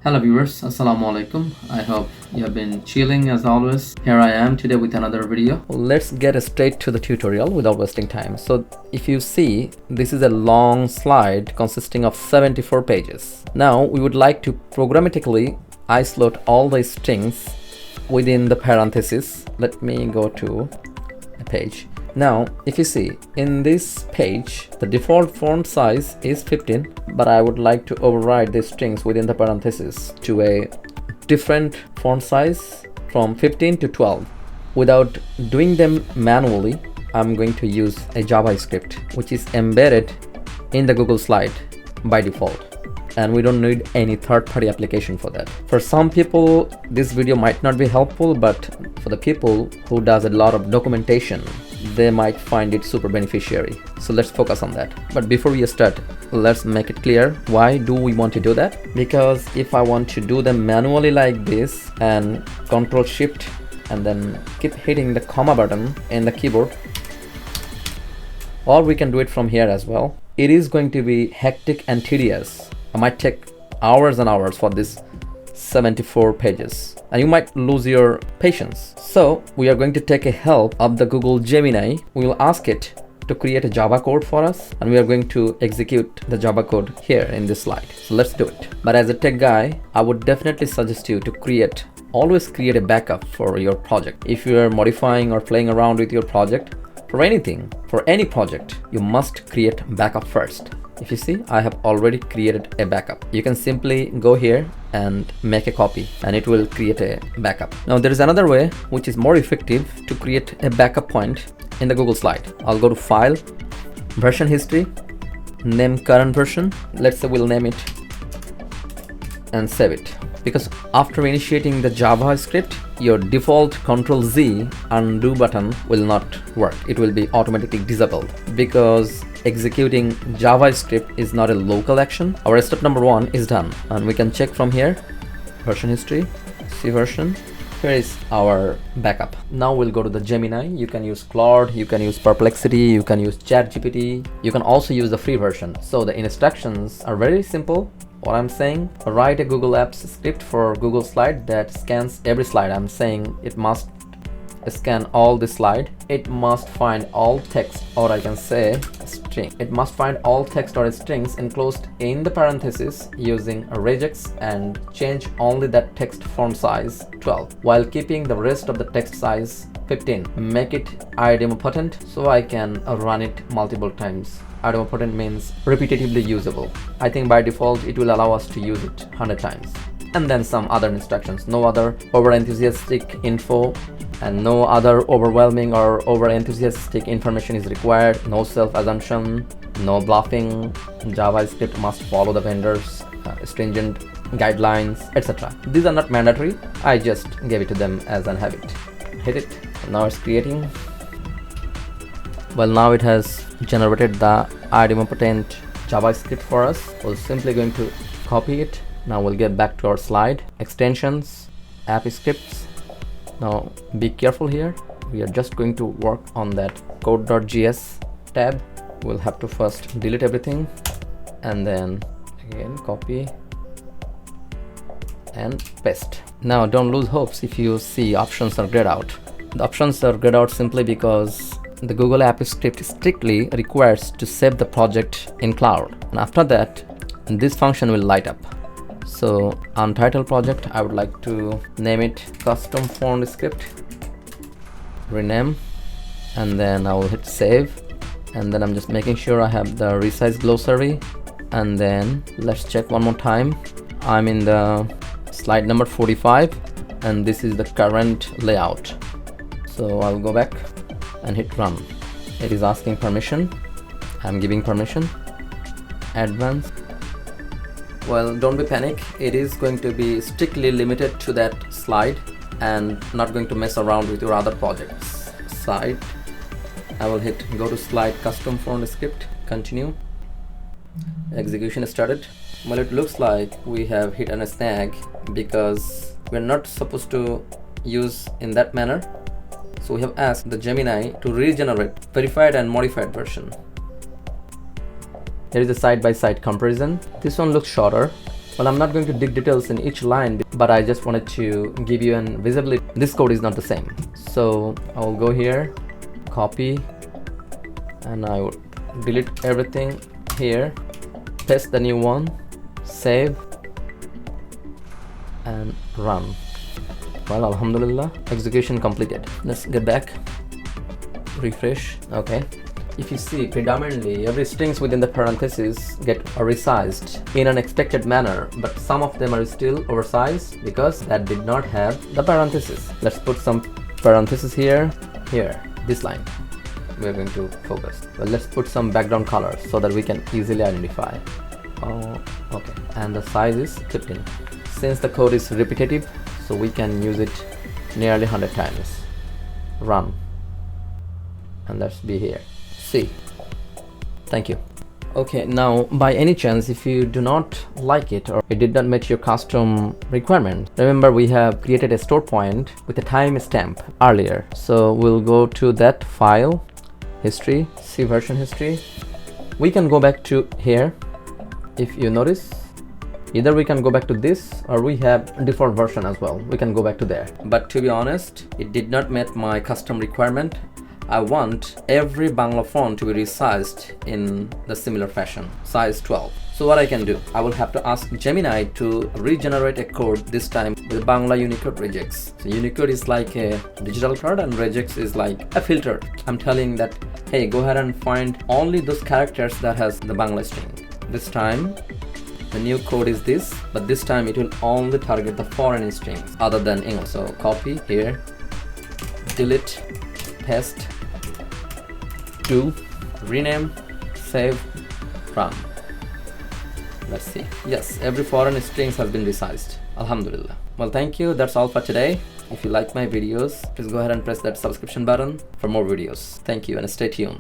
Hello viewers, Assalamu alaikum. I hope you have been chilling as always. Here I am today with another video. Let's get straight to the tutorial without wasting time. So if you see, this is a long slide consisting of 74 pages. Now we would like to programmatically isolate all the strings within the parentheses. Let me go to a page. Now, if you see, in this page, the default font size is 15, but I would like to override the strings within the parentheses to a different font size from 15 to 12. Without doing them manually, I'm going to use a JavaScript, which is embedded in the Google Slide by default. And we don't need any third-party application for that. For some people, this video might not be helpful, but for the people who does a lot of documentation, they might find it super beneficiary. So let's focus on that. But before we start, let's make it clear why do we want to do that? Because if I want to do them manually like this and Control Shift and then keep hitting the comma button in the keyboard, or we can do it from here as well, it is going to be hectic and tedious. It might take hours and hours for this 74 pages and you might lose your patience. So we are going to take a help of the Google Gemini. We will ask it to create a Java code for us and we are going to execute the Java code here in this slide. So let's do it. But as a tech guy, I would definitely suggest you to always create a backup for your project. If you are modifying or playing around with your project, for any project, you must create backup first. If you see, I have already created a backup. You can simply go here and make a copy and it will create a backup. Now there is another way which is more effective to create a backup point in the Google Slide. I'll go to File, Version History, name current version. Let's say we'll name it and save it. Because after initiating the JavaScript, your default Ctrl+Z undo button will not work. It will be automatically disabled because executing JavaScript is not a local action. Our step number 1 is done and we can check from here, version history, see version. Here is our backup. Now we'll go to the Gemini. You can use Claude, you can use Perplexity, you can use ChatGPT. You can also use the free version. So the instructions are very simple. What I'm saying, write a Google Apps script for Google Slide that scans every slide. I'm saying it must scan all the slide. It must find all text, or I can say string. It must find all text or strings enclosed in the parentheses using a regex and change only that text font size 12 while keeping the rest of the text size 15. Make it idempotent so I can run it multiple times. Idempotent means repetitively usable. I think by default it will allow us to use it 100 times. And then some other instructions. No other over-enthusiastic info and no other overwhelming or over-enthusiastic information is required. No self-assumption, no bluffing. JavaScript must follow the vendor's stringent guidelines, etc. These are not mandatory. I just gave it to them as an habit. Hit it. Now it's creating. Well, now it has generated the idempotent JavaScript for us. We're simply going to copy it. Now we'll get back to our slide. Extensions, app scripts. Now be careful here. We are just going to work on that code.js tab. We'll have to first delete everything and then again copy and paste. Now don't lose hopes if you see options are grayed out. The options are grayed out simply because the Google App Script strictly requires to save the project in cloud, and after that this function will light up. So untitled project, I would like to name it custom font script, rename, and then I will hit save, and then I'm just making sure I have the ResizeGlossary, and then let's check one more time. I'm in the slide number 45 and this is the current layout. So I'll go back and hit run. It is asking permission. I'm giving permission. Advanced. Well, don't be panic. It is going to be strictly limited to that slide and not going to mess around with your other projects. Slide. I will hit go to slide custom font script. Continue. Execution started. Well, it looks like we have hit on a snag because we're not supposed to use in that manner. So we have asked the Gemini to regenerate verified and modified version. Here is a side-by-side comparison. This one looks shorter Well, I'm not going to dig details in each line, but I just wanted to give you an visibility. This code is not the same. So I will go here, copy, and I will delete everything here, paste the new one, save, and run. Well, alhamdulillah, execution completed. Let's get back, refresh. Okay, if you see, predominantly every strings within the parentheses get resized in an expected manner, but some of them are still oversized because that did not have the parentheses. Let's put some parentheses here, this line we're going to focus. Well, let's put some background colors so that we can easily identify. Oh, okay, and the size is 15. Since the code is repetitive, so we can use it nearly 100 times. Run, and let's be here. See, thank you. Okay, now by any chance, if you do not like it or it did not meet your custom requirement, remember we have created a store point with a timestamp earlier. So we'll go to that file, history, see version history. We can go back to here. If you notice, either we can go back to this or we have default version as well. We can go back to there. But to be honest, it did not meet my custom requirement. I want every Bangla font to be resized in the similar fashion, size 12. So what I can do, I will have to ask Gemini to regenerate a code, this time with Bangla Unicode regex. So Unicode is like a digital code and regex is like a filter. I'm telling that, hey, go ahead and find only those characters that has the Bangla string. This time the new code is this, but this time it will only target the foreign strings other than English. So copy here, delete, paste, do, rename, save, run. Let's see. Yes, every foreign strings has been resized. Alhamdulillah. Well, thank you. That's all for today. If you like my videos, please go ahead and press that subscription button for more videos. Thank you and stay tuned.